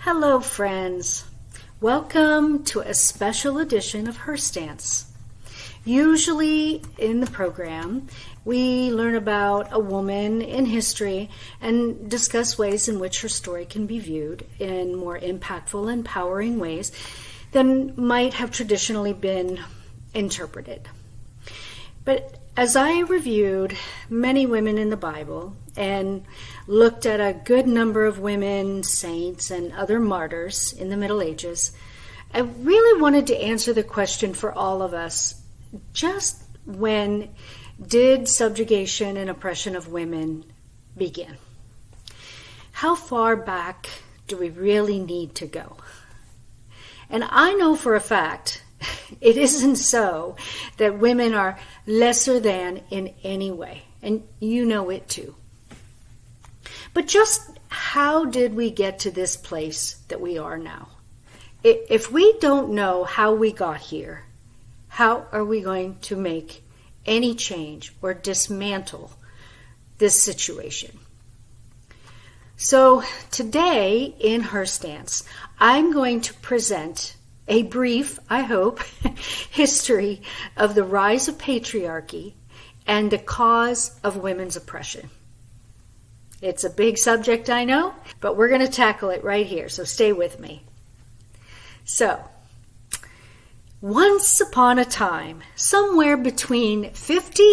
Hello, friends. Welcome to a special edition of HerStance. Usually in the program, we learn about a woman in history and discuss ways in which her story can be viewed in more impactful, empowering ways than might have traditionally been interpreted. But as I reviewed many women in the Bible and looked at a good number of women, saints, and other martyrs in the Middle Ages, I really wanted to answer the question for all of us: just when did subjugation and oppression of women begin? How far back do we really need to go? And I know for a fact it isn't so that women are lesser than in any way, and you know it too. But just how did we get to this place that we are now? If we don't know how we got here, how are we going to make any change or dismantle this situation? So today in HerStance, I'm going to present a brief, I hope, history of the rise of patriarchy and the cause of women's oppression. It's a big subject, I know, but we're going to tackle it right here, so stay with me. So, once upon a time, somewhere between 50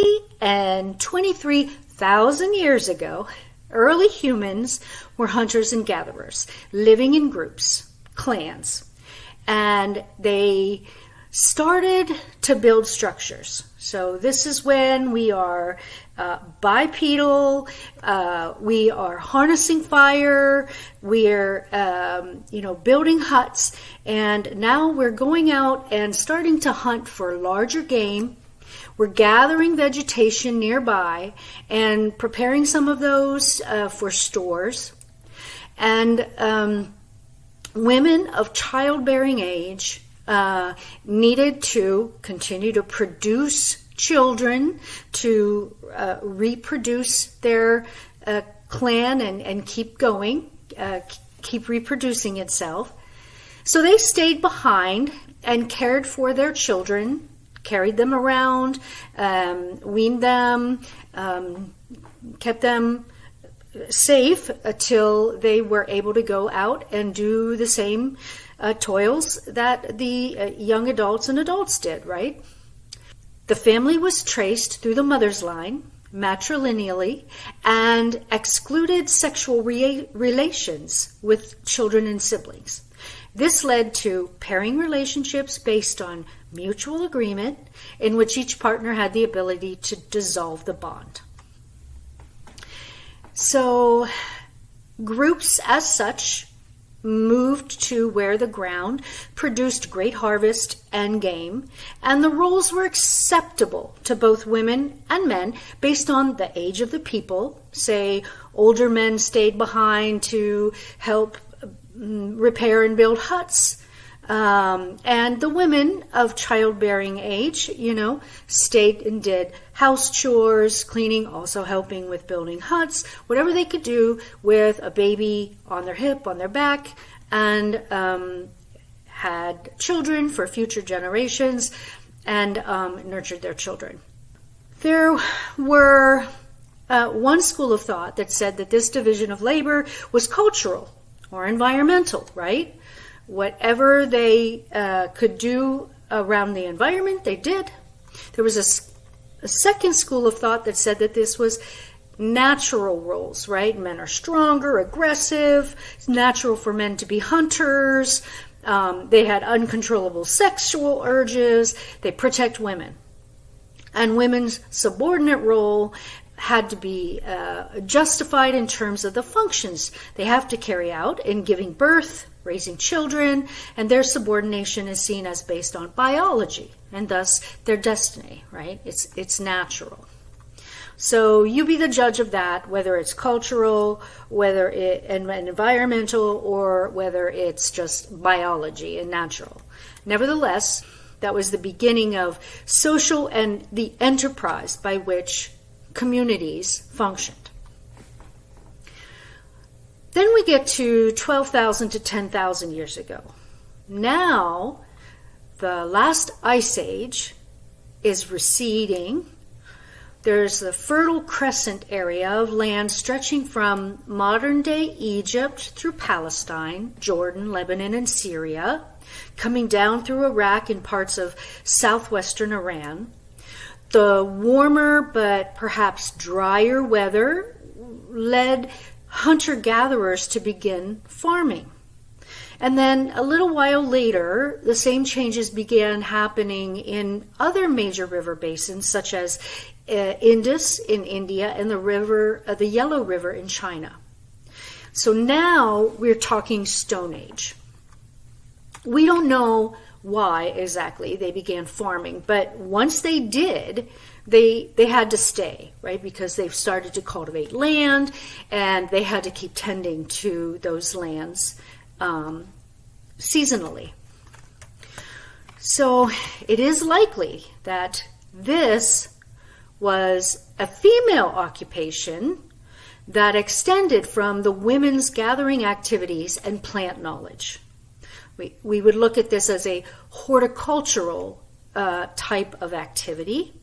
and 23,000 years ago, early humans were hunters and gatherers, living in groups, clans, and they started to build structures. So this is when we are bipedal, we are harnessing fire, we're building huts, and now we're going out and starting to hunt for larger game. We're gathering vegetation nearby and preparing some of those for stores. And women of childbearing age needed to continue to produce children, to reproduce their clan and keep going, keep reproducing itself. So they stayed behind and cared for their children, carried them around, weaned them, kept them safe until they were able to go out and do the same toils that the young adults and adults did, right? The family was traced through the mother's line, matrilineally, and excluded sexual relations with children and siblings. This led to pairing relationships based on mutual agreement in which each partner had the ability to dissolve the bond. So groups as such moved to where the ground produced great harvest and game, and the roles were acceptable to both women and men based on the age of the people. Say, older men stayed behind to help repair and build huts, and the women of childbearing age, stayed and did house chores, cleaning, also helping with building huts, whatever they could do with a baby on their hip, on their back, and had children for future generations and nurtured their children. There were one school of thought that said that this division of labor was cultural or environmental, right? Whatever they could do around the environment, they did. There was a second school of thought that said that this was natural roles, right? Men are stronger, aggressive. It's natural for men to be hunters. They had uncontrollable sexual urges. They protect women. And women's subordinate role had to be justified in terms of the functions they have to carry out in giving birth, raising children, and their subordination is seen as based on biology and thus their destiny, right? It's natural. So you be the judge of that, whether it's cultural, whether it's environmental, or whether it's just biology and natural. Nevertheless, that was the beginning of social and the enterprise by which communities functioned. Then we get to 12,000 to 10,000 years ago. Now, the last ice age is receding. There's the Fertile Crescent area of land stretching from modern-day Egypt through Palestine, Jordan, Lebanon, and Syria, coming down through Iraq and parts of southwestern Iran. The warmer but perhaps drier weather led hunter-gatherers to begin farming. And then a little while later, the same changes began happening in other major river basins, such as Indus in India and the Yellow River in China. So now we're talking Stone Age. We don't know why exactly they began farming, but once they did, they had to stay, right? Because they've started to cultivate land, and they had to keep tending to those lands seasonally. So it is likely that this was a female occupation that extended from the women's gathering activities and plant knowledge. We would look at this as a horticultural type of activity.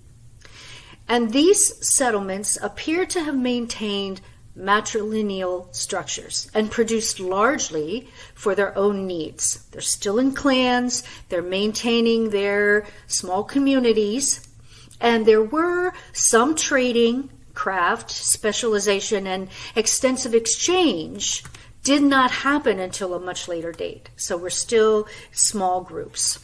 And these settlements appear to have maintained matrilineal structures and produced largely for their own needs. They're still in clans, they're maintaining their small communities, and there were some trading, craft, specialization, and extensive exchange did not happen until a much later date. So we're still small groups.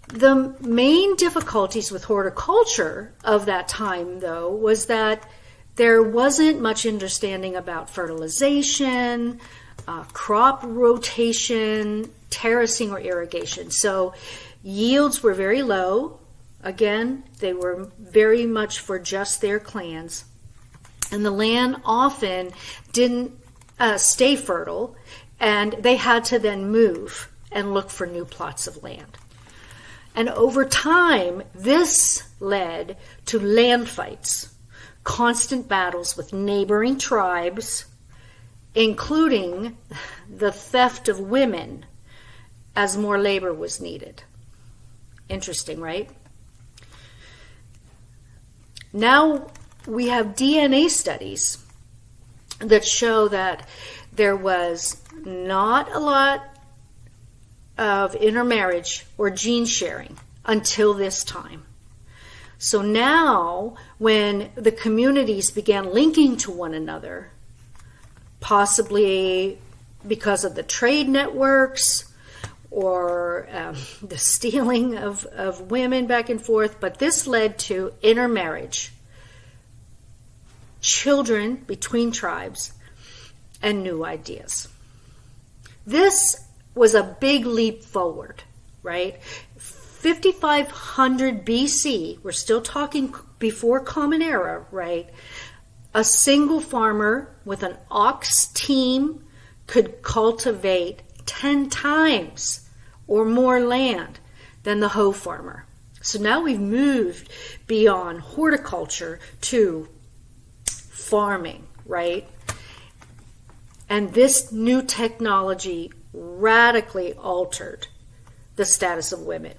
The main difficulties with horticulture of that time, though, was that there wasn't much understanding about fertilization, crop rotation, terracing, or irrigation. So yields were very low. Again, they were very much for just their clans. And the land often didn't stay fertile, and they had to then move and look for new plots of land. And over time, this led to land fights, constant battles with neighboring tribes, including the theft of women as more labor was needed. Interesting, right? Now we have DNA studies that show that there was not a lot of intermarriage or gene sharing until this time. So now, when the communities began linking to one another, possibly because of the trade networks or the stealing of women back and forth, but this led to intermarriage, children between tribes, and new ideas. This was a big leap forward, right? 5,500 BC, we're still talking before Common Era, right? A single farmer with an ox team could cultivate 10 times or more land than the hoe farmer. So now we've moved beyond horticulture to farming, right? And this new technology radically altered the status of women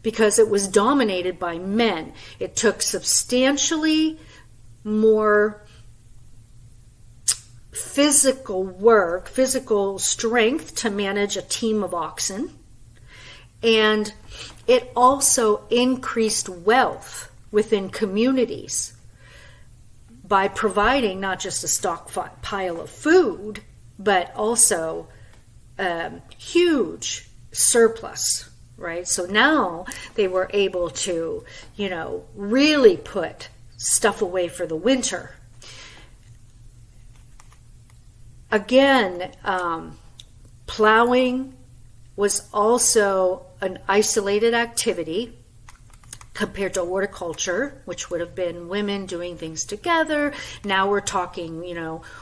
because it was dominated by men. It took substantially more physical work, physical strength to manage a team of oxen. And it also increased wealth within communities by providing not just a stockpile of food, but also huge surplus, right? So now they were able to, really put stuff away for the winter. Again, plowing was also an isolated activity compared to horticulture, which would have been women doing things together. Now we're talking,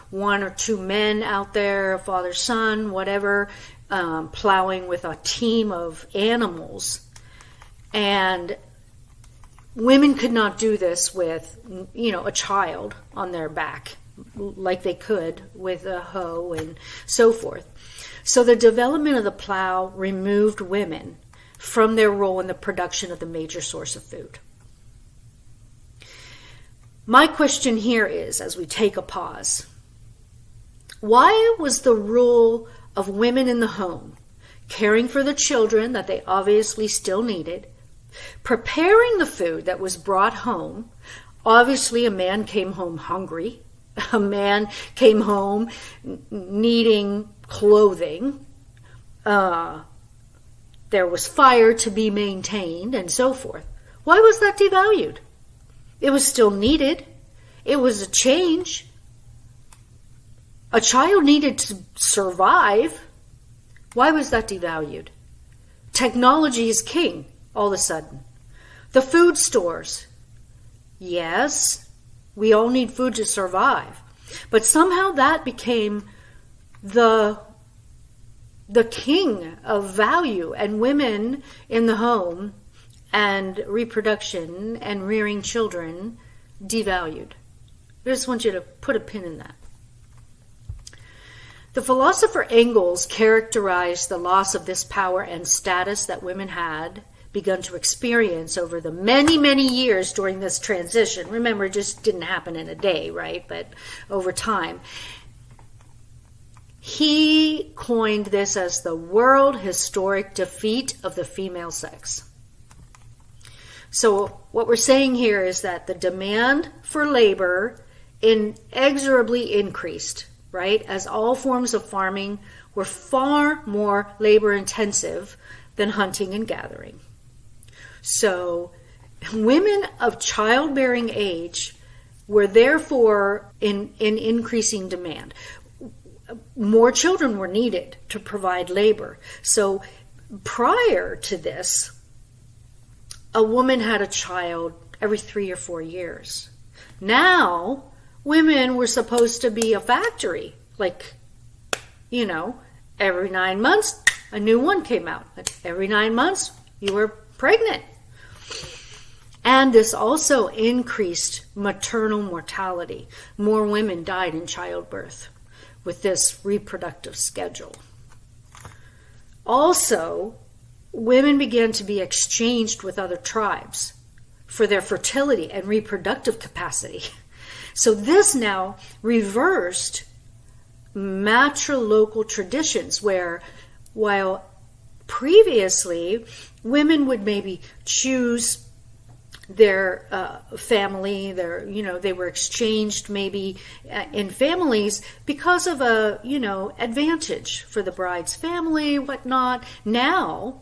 one or two men out there, father, son, whatever, plowing with a team of animals. And women could not do this with, a child on their back, like they could with a hoe and so forth. So the development of the plow removed women from their role in the production of the major source of food. My question here is, as we take a pause, why was the role of women in the home, caring for the children that they obviously still needed, preparing the food that was brought home? Obviously, a man came home hungry. A man came home needing clothing. There was fire to be maintained and so forth. Why was that devalued? It was still needed. It was a change. A child needed to survive. Why was that devalued? Technology is king all of a sudden. The food stores. Yes, we all need food to survive. But somehow that became the king of value, and women in the home and reproduction and rearing children devalued. I just want you to put a pin in that. The philosopher Engels characterized the loss of this power and status that women had begun to experience over the many, many years during this transition. Remember, it just didn't happen in a day, right? But over time. He coined this as the world historic defeat of the female sex. So what we're saying here is that the demand for labor inexorably increased, right? As all forms of farming were far more labor intensive than hunting and gathering. So women of childbearing age were therefore in increasing demand. More children were needed to provide labor. So prior to this, a woman had a child every 3 or 4 years. Now, women were supposed to be a factory. Like, every 9 months, a new one came out. Every 9 months, you were pregnant. And this also increased maternal mortality. More women died in childbirth with this reproductive schedule. Also, women began to be exchanged with other tribes for their fertility and reproductive capacity. So this now reversed matrilocal traditions where, while previously women would maybe choose their family, they were exchanged maybe in families because of a, advantage for the bride's family, whatnot. Now,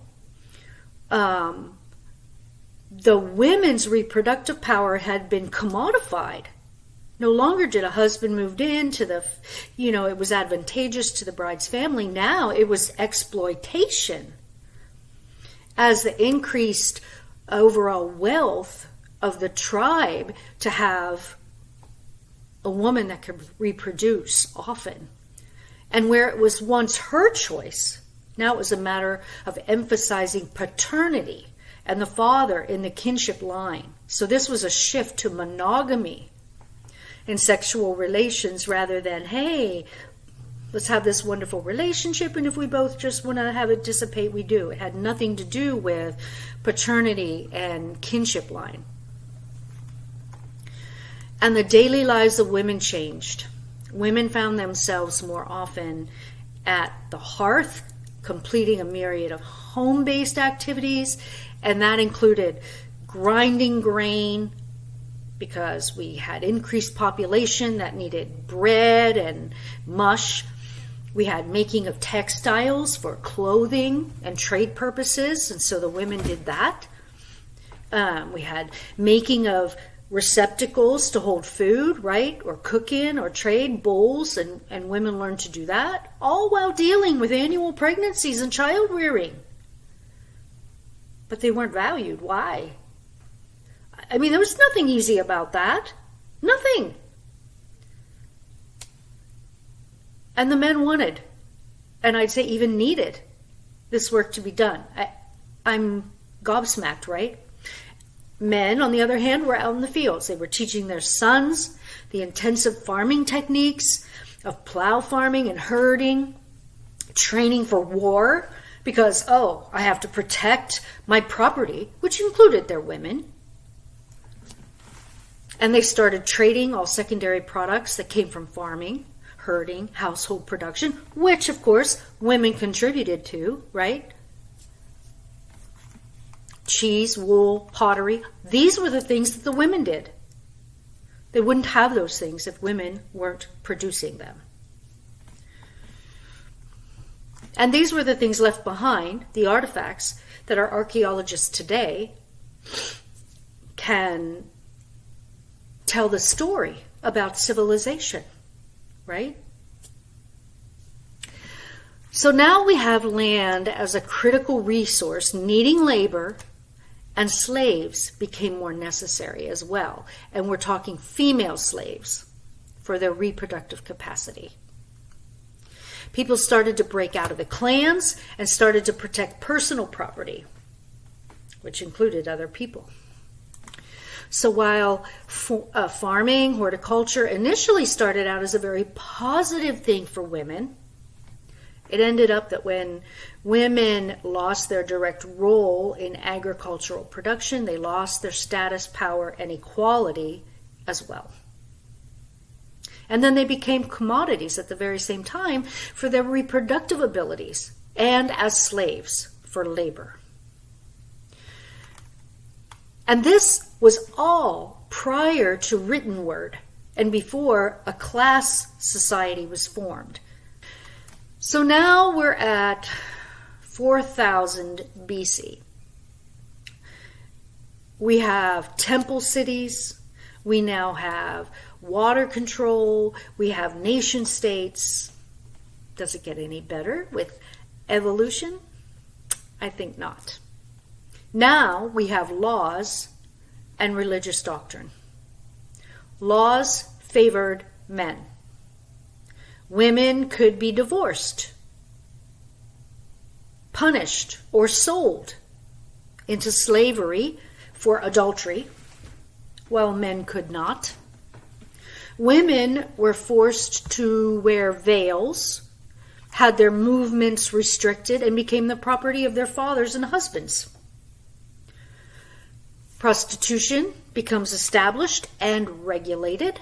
the women's reproductive power had been commodified. No longer did a husband move in to the, it was advantageous to the bride's family. Now it was exploitation. As the increased overall wealth of the tribe to have a woman that could reproduce often. And where it was once her choice, now it was a matter of emphasizing paternity and the father in the kinship line. So this was a shift to monogamy in sexual relations rather than, hey, let's have this wonderful relationship, and if we both just want to have it dissipate, we do. It had nothing to do with paternity and kinship line. And the daily lives of women changed. Women found themselves more often at the hearth, completing a myriad of home-based activities, and that included grinding grain, because we had increased population that needed bread and mush. We had making of textiles for clothing and trade purposes, and so the women did that. We had making of receptacles to hold food, right, or cook in or trade, bowls, and women learned to do that, all while dealing with annual pregnancies and child rearing. But they weren't valued. Why? I mean, there was nothing easy about that. Nothing. And the men wanted, and I'd say even needed, this work to be done. I'm gobsmacked, right? Men, on the other hand, were out in the fields. They were teaching their sons the intensive farming techniques of plow farming and herding, training for war, because, I have to protect my property, which included their women. And they started trading all secondary products that came from farming, herding, household production, which, of course, women contributed to, right? Cheese, wool, pottery. These were the things that the women did. They wouldn't have those things if women weren't producing them. And these were the things left behind, the artifacts that our archaeologists today can tell the story about civilization, right? So now we have land as a critical resource needing labor, and slaves became more necessary as well. And we're talking female slaves for their reproductive capacity. People started to break out of the clans and started to protect personal property, which included other people. So while farming, horticulture initially started out as a very positive thing for women, it ended up that when women lost their direct role in agricultural production, they lost their status, power, and equality as well. And then they became commodities at the very same time for their reproductive abilities and as slaves for labor. And this was all prior to written word and before a class society was formed. So now we're at 4000 BC. We have temple cities. We now have water control. We have nation states. Does it get any better with evolution? I think not. Now we have laws and religious doctrine. Laws favored men. Women could be divorced, punished, or sold into slavery for adultery, while men could not. Women were forced to wear veils, had their movements restricted, and became the property of their fathers and husbands. Prostitution becomes established and regulated.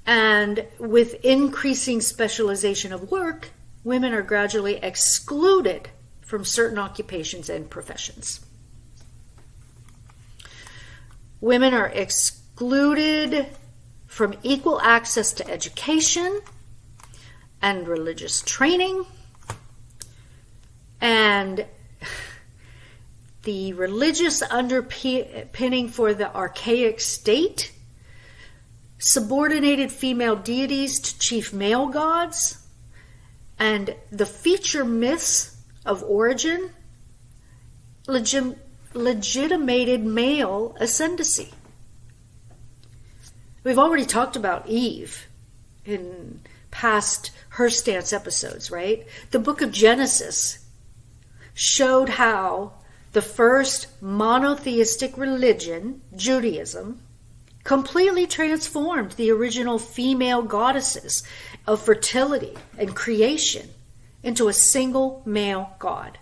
And with increasing specialization of work, women are gradually excluded from certain occupations and professions. Women are excluded from equal access to education and religious training, and the religious underpinning for the archaic state subordinated female deities to chief male gods, and the feature myths of origin legitimated male ascendancy. We've already talked about Eve in past HerStance episodes, right? The book of Genesis showed how the first monotheistic religion, Judaism, completely transformed the original female goddesses of fertility and creation into a single male god.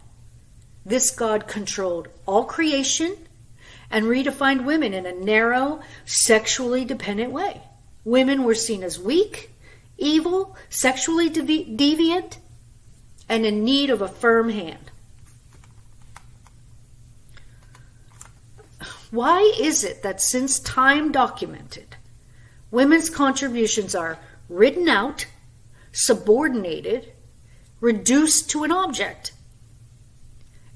This god controlled all creation and redefined women in a narrow, sexually dependent way. Women were seen as weak, evil, sexually deviant, and in need of a firm hand. Why is it that since time documented, women's contributions are written out, subordinated, reduced to an object?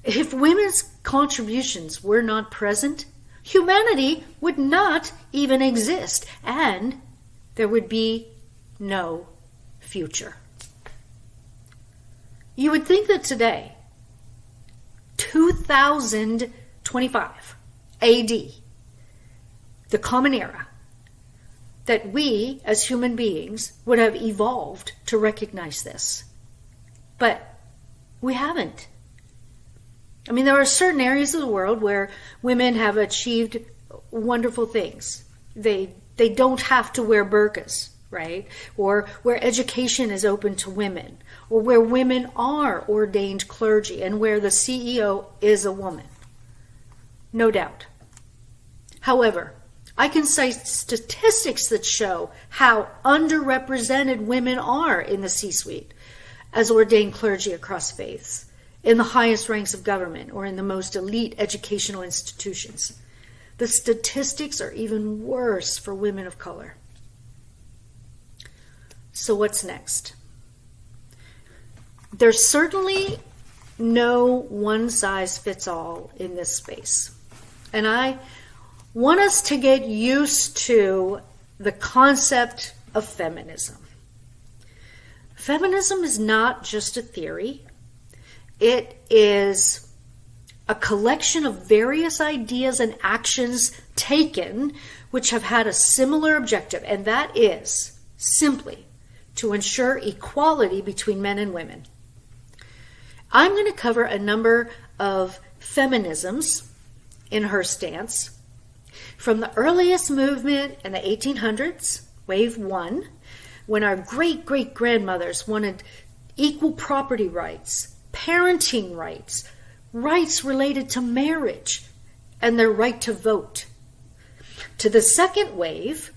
If women's contributions were not present, humanity would not even exist, and there would be no future. You would think that today, 2025 AD, the Common Era, that we as human beings would have evolved to recognize this. But we haven't. I mean, there are certain areas of the world where women have achieved wonderful things. They don't have to wear burqas, right? Or where education is open to women, or where women are ordained clergy, and where the CEO is a woman. No doubt. However, I can cite statistics that show how underrepresented women are in the C-suite as ordained clergy across faiths, in the highest ranks of government, or in the most elite educational institutions. The statistics are even worse for women of color. So what's next? There's certainly no one-size-fits-all in this space. And I want us to get used to the concept of feminism. Feminism is not just a theory. It is a collection of various ideas and actions taken which have had a similar objective, and that is simply to ensure equality between men and women. I'm going to cover a number of feminisms in HerStance, from the earliest movement in the 1800s, Wave 1, when our great-great-grandmothers wanted equal property rights, parenting rights, rights related to marriage, and their right to vote, to the second wave,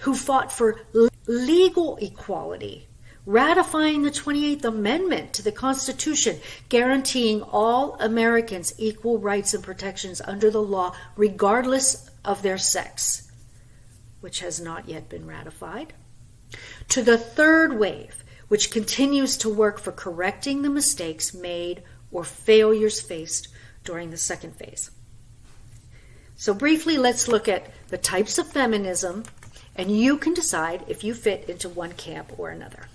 who fought for legal equality, ratifying the 28th Amendment to the Constitution, guaranteeing all Americans equal rights and protections under the law, regardless of their sex, which has not yet been ratified, to the third wave, which continues to work for correcting the mistakes made or failures faced during the second phase. So briefly, let's look at the types of feminism, and you can decide if you fit into one camp or another.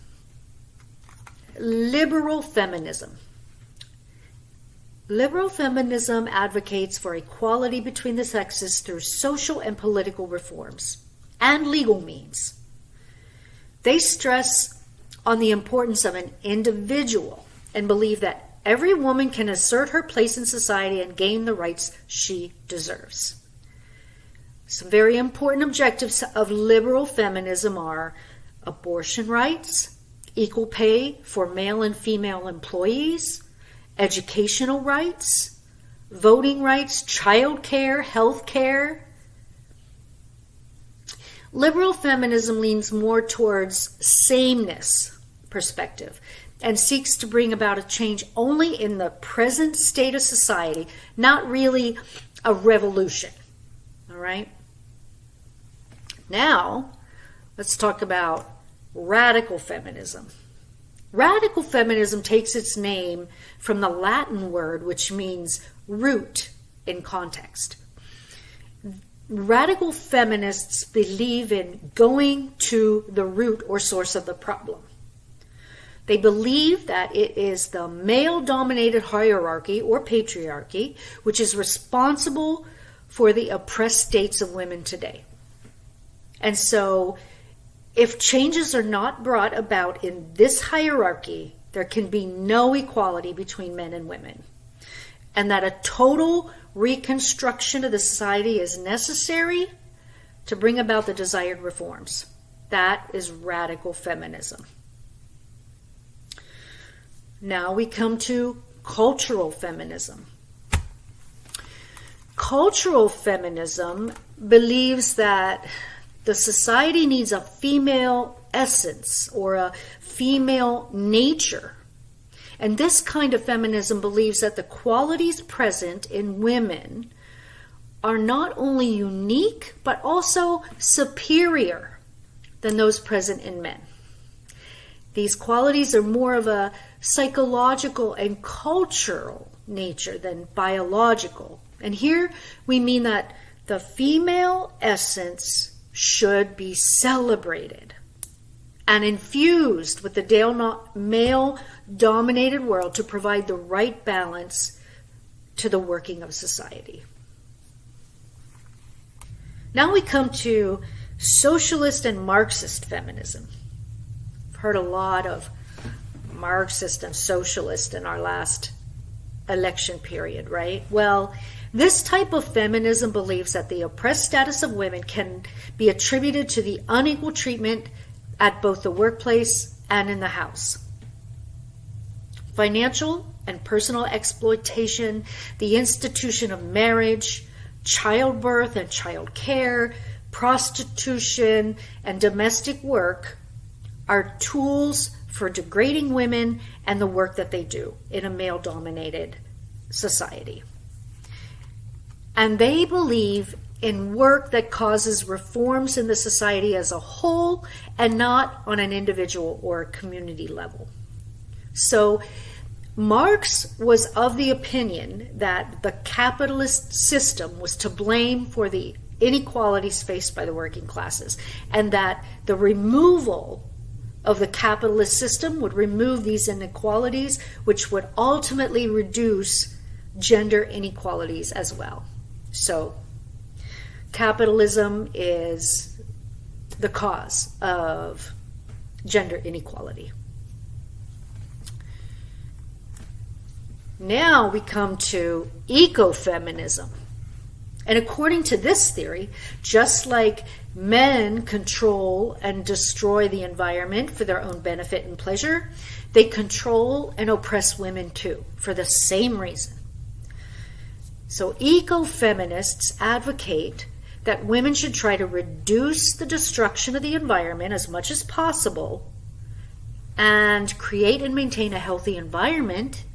Liberal feminism. Liberal feminism advocates for equality between the sexes through social and political reforms and legal means. They stress on the importance of an individual and believe that every woman can assert her place in society and gain the rights she deserves. Some very important objectives of liberal feminism are abortion rights, equal pay for male and female employees, educational rights, voting rights, child care, health care. Liberal feminism leans more towards sameness perspective and seeks to bring about a change only in the present state of society, not really a revolution. All right? Now, let's talk about radical feminism. Radical feminism takes its name from the Latin word which means root in context. Radical feminists believe in going to the root or source of the problem. They believe that it is the male-dominated hierarchy or patriarchy which is responsible for the oppressed states of women today. And so, if changes are not brought about in this hierarchy, there can be no equality between men and women. And that a total reconstruction of the society is necessary to bring about the desired reforms. That is radical feminism. Now we come to cultural feminism. Cultural feminism believes that the society needs a female essence or a female nature. And this kind of feminism believes that the qualities present in women are not only unique, but also superior than those present in men. These qualities are more of a psychological and cultural nature than biological. And here we mean that the female essence should be celebrated and infused with the male-dominated world to provide the right balance to the working of society. Now we come to socialist and Marxist feminism. I've heard a lot of Marxist and socialist in our last election period, right? Well, this type of feminism believes that the oppressed status of women can be attributed to the unequal treatment at both the workplace and in the house. Financial and personal exploitation, the institution of marriage, childbirth and child care, prostitution, and domestic work are tools for degrading women and the work that they do in a male-dominated society. And they believe in work that causes reforms in the society as a whole and not on an individual or a community level. So Marx was of the opinion that the capitalist system was to blame for the inequalities faced by the working classes, and that the removal of the capitalist system would remove these inequalities, which would ultimately reduce gender inequalities as well. So capitalism is the cause of gender inequality. Now we come to ecofeminism. And according to this theory, just like men control and destroy the environment for their own benefit and pleasure, they control and oppress women too, for the same reason. So ecofeminists advocate that women should try to reduce the destruction of the environment as much as possible and create and maintain a healthy environment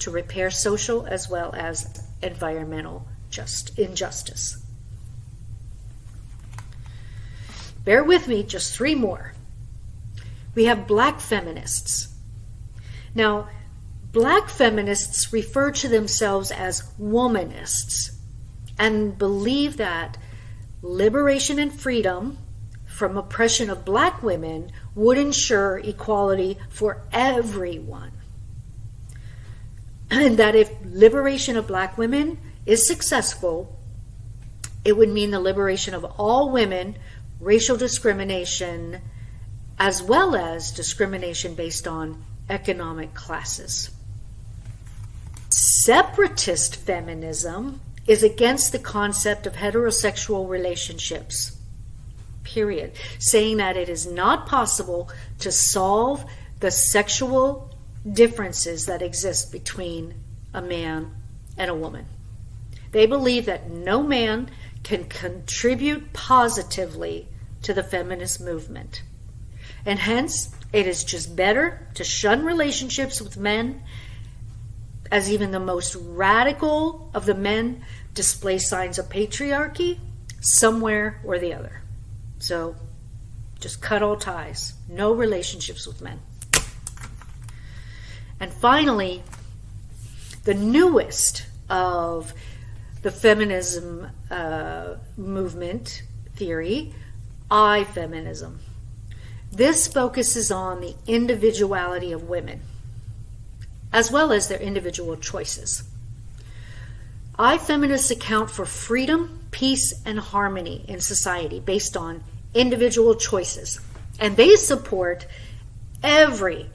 to repair social as well as environmental injustice. Bear with me, just 3 more. We have black feminists. Now, black feminists refer to themselves as womanists and believe that liberation and freedom from oppression of black women would ensure equality for everyone. And that if liberation of black women is successful, it would mean the liberation of all women, racial discrimination, as well as discrimination based on economic classes. Separatist feminism is against the concept of heterosexual relationships, period, saying that it is not possible to solve the sexual differences that exist between a man and a woman. They believe that no man can contribute positively to the feminist movement. And hence, it is just better to shun relationships with men, as even the most radical of the men display signs of patriarchy somewhere or the other. So, just cut all ties. No relationships with men. And finally, the newest of the feminism movement theory, I-feminism. This focuses on the individuality of women, as well as their individual choices. I-feminists account for freedom, peace, and harmony in society based on individual choices. And they support every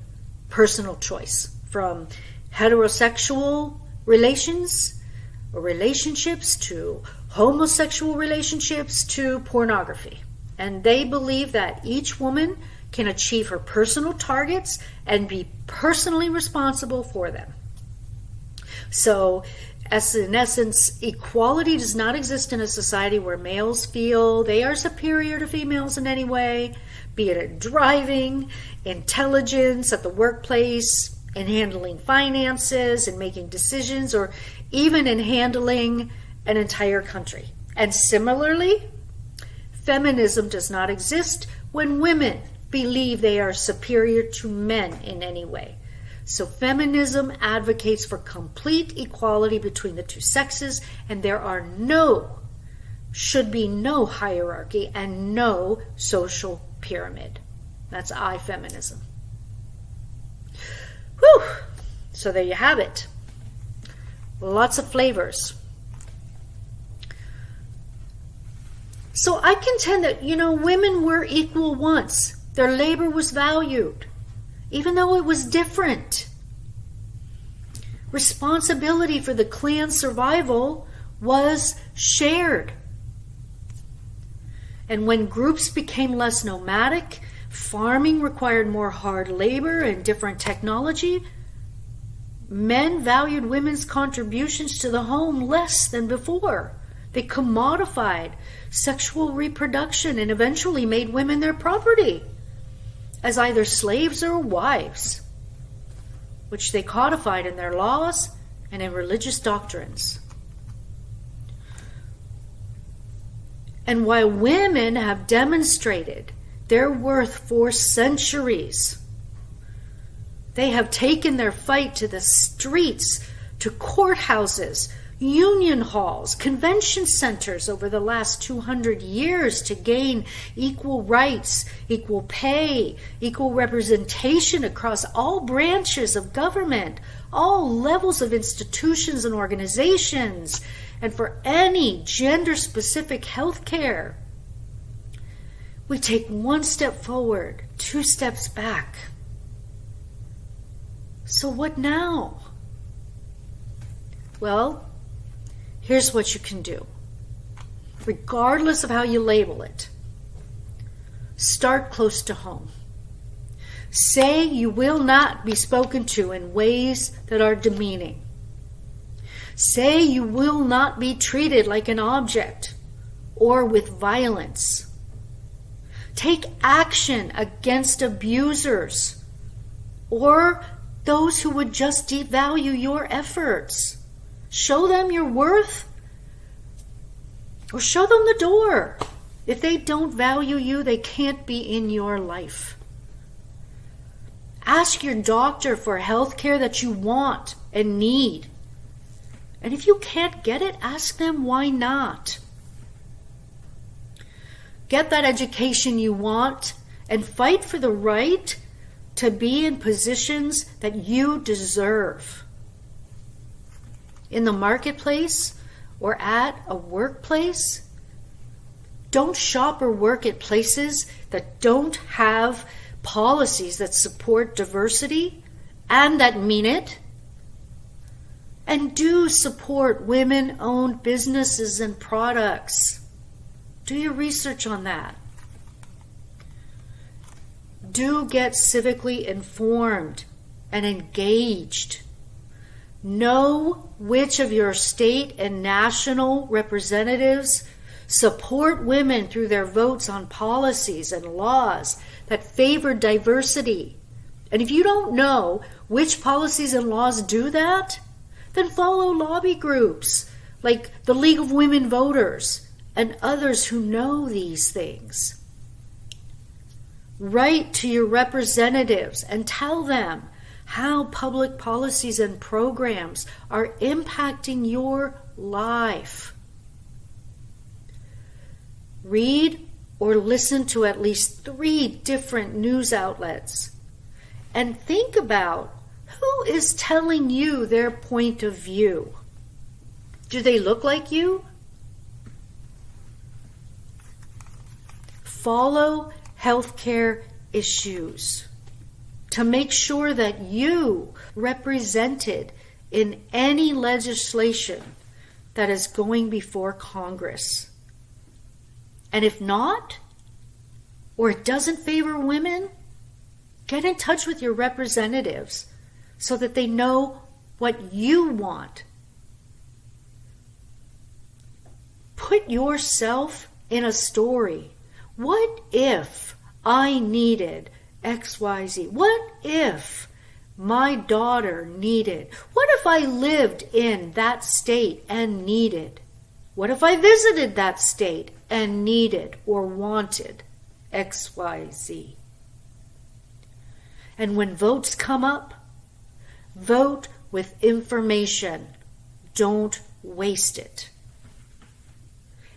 personal choice, from heterosexual relations or relationships to homosexual relationships to pornography. And they believe that each woman can achieve her personal targets and be personally responsible for them. So, as in essence, equality does not exist in a society where males feel they are superior to females in any way, be it in driving, intelligence at the workplace, in handling finances and making decisions, or even in handling an entire country. And similarly, feminism does not exist when women believe they are superior to men in any way. So feminism advocates for complete equality between the two sexes, and there are should be no hierarchy and no social pyramid. That's I-feminism. Whew! So there you have it. Lots of flavors. So I contend that, women were equal once. Their labor was valued, even though it was different. Responsibility for the clan's survival was shared. And when groups became less nomadic, farming required more hard labor and different technology, men valued women's contributions to the home less than before. They commodified sexual reproduction and eventually made women their property as either slaves or wives, which they codified in their laws and in religious doctrines. And while women have demonstrated their worth for centuries, they have taken their fight to the streets, to courthouses, union halls, convention centers over the last 200 years to gain equal rights, equal pay, equal representation across all branches of government, all levels of institutions and organizations, and for any gender-specific health care. We take one step forward, 2 steps back. So what now? Well, here's what you can do. Regardless of how you label it, start close to home. Say you will not be spoken to in ways that are demeaning. Say you will not be treated like an object or with violence. Take action against abusers or those who would just devalue your efforts. Show them your worth or show them the door. If they don't value you, they can't be in your life. Ask your doctor for health care that you want and need. And if you can't get it, ask them why not. Get that education you want and fight for the right to be in positions that you deserve. In the marketplace or at a workplace, don't shop or work at places that don't have policies that support diversity and that mean it. And do support women-owned businesses and products. Do your research on that. Do get civically informed and engaged. Know which of your state and national representatives support women through their votes on policies and laws that favor diversity. And if you don't know which policies and laws do that, then follow lobby groups like the League of Women Voters and others who know these things. Write to your representatives and tell them how public policies and programs are impacting your life. Read or listen to at least 3 different news outlets and think about who is telling you their point of view. Do they look like you? Follow healthcare issues to make sure that you represented in any legislation that is going before Congress. And if not, or it doesn't favor women, get in touch with your representatives so that they know what you want. Put yourself in a story. What if I needed XYZ? What if my daughter needed? What if I lived in that state and needed? What if I visited that state and needed or wanted XYZ? And when votes come up, vote with information. Don't waste it.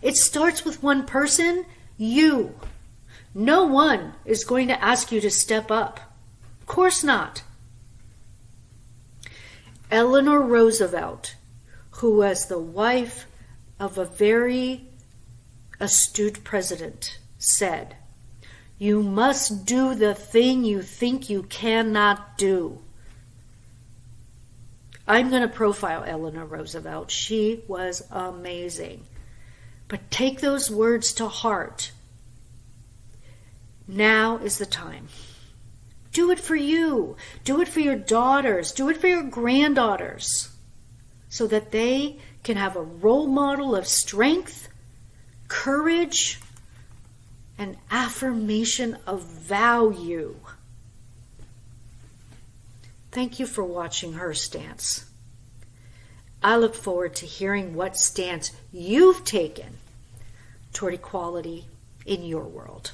It starts with one person, you. No one is going to ask you to step up. Of course not. Eleanor Roosevelt, who was the wife of a very astute president, said, "You must do the thing you think you cannot do." I'm going to profile Eleanor Roosevelt. She was amazing. But take those words to heart. Now is the time. Do it for you. Do it for your daughters. Do it for your granddaughters, so that they can have a role model of strength, courage, and affirmation of value. Thank you for watching HerStance. I look forward to hearing what stance you've taken toward equality in your world.